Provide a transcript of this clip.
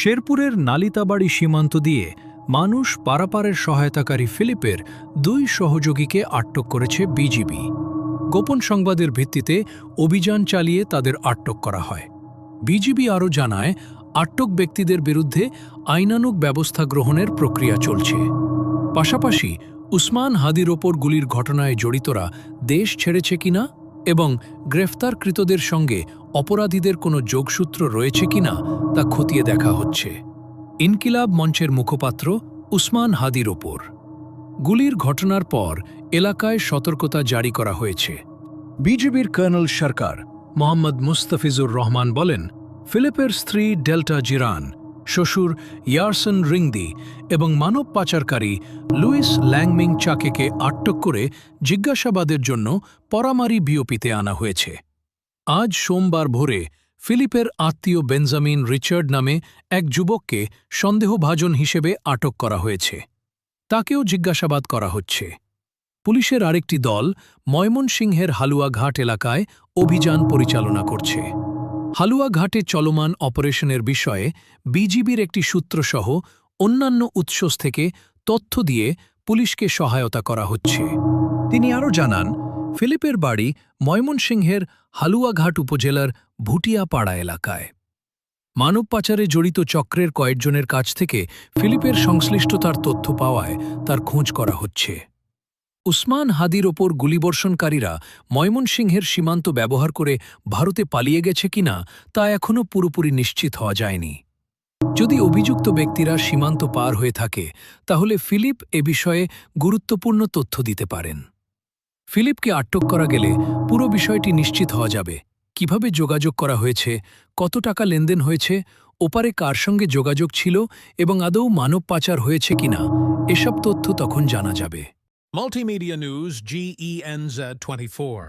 শেরপুরের নালিতাবাড়ি সীমান্ত দিয়ে মানুষ পারাপারের সহায়তাকারী ফিলিপের 2 সহযোগীকে আটক করেছে বিজিবি। গোপন সংবাদের ভিত্তিতে অভিযান চালিয়ে তাদের আটক করা হয়। বিজিবি আরও জানায়, আটক ব্যক্তিদের বিরুদ্ধে আইনানুগ ব্যবস্থা গ্রহণের প্রক্রিয়া চলছে। পাশাপাশি উসমান হাদির ওপর গুলির ঘটনায় জড়িতরা দেশ ছেড়েছে কিনা এবং গ্রেফতারকৃতদের সঙ্গে অপরাধীদের কোনো যোগসূত্র রয়েছে কিনা তা খতিয়ে দেখা হচ্ছে। ইনকিলাব মঞ্চের মুখপাত্র উসমান হাদির ওপর গুলির ঘটনার পর এলাকায় সতর্কতা জারি করা হয়েছে। বিজিবির কর্নেল সরকার মোহাম্মদ মুস্তাফিজুর রহমান বলেন, ফিলিপের স্ত্রী ডেল্টা জিরান, শ্বশুর ইয়ারসন রিংদি এবং মানব পাচারকারী লুইস ল্যাংমিং চাকেকে আটক করে জিজ্ঞাসাবাদের জন্য পরামারি বিওপিতে আনা হয়েছে। আজ সোমবার ভোরে ফিলিপের আত্মীয় বেঞ্জামিন রিচার্ড নামে এক যুবককে সন্দেহভাজন হিসেবে আটক করা হয়েছে। তাকেও জিজ্ঞাসাবাদ করা হচ্ছে। পুলিশের আরেকটি দল ময়মনসিংহের হালুয়াঘাট এলাকায় অভিযান পরিচালনা করছে। হালুয়াঘাটে চলমান অপারেশনের বিষয়ে বিজিবির একটি সূত্রসহ অন্যান্য উৎস থেকে তথ্য দিয়ে পুলিশকে সহায়তা করা হচ্ছে। তিনি আরও জানান, ফিলিপের বাড়ি ময়মনসিংহের হালুয়াঘাট উপজেলার ভুটিয়াপাড়া এলাকায়। মানব পাচারে জড়িত চক্রের কয়েকজনের কাছ থেকে ফিলিপের সংশ্লিষ্টতার তথ্য পাওয়ায় তার খোঁজ করা হচ্ছে। উসমান হাদির ওপর গুলিবর্ষণকারীরা ময়মনসিংহের সীমান্ত ব্যবহার করে ভারতে পালিয়ে গেছে কিনা তা এখনও পুরোপুরি নিশ্চিত হওয়া যায়নি। যদি অভিযুক্ত ব্যক্তিরা সীমান্ত পার হয়ে থাকে, তাহলে ফিলিপ এ বিষয়ে গুরুত্বপূর্ণ তথ্য দিতে পারেন। ফিলিপকে আটক করা গেলে পুরো বিষয়টি নিশ্চিত হওয়া যাবে। কিভাবে যোগাযোগ করা হয়েছে, কত টাকা লেনদেন হয়েছে, ওপারে কার সঙ্গে যোগাযোগ ছিল এবং আদৌ মানব পাচার হয়েছে কিনা, এসব তথ্য তখন জানা যাবে। Multimedia News GENZ 24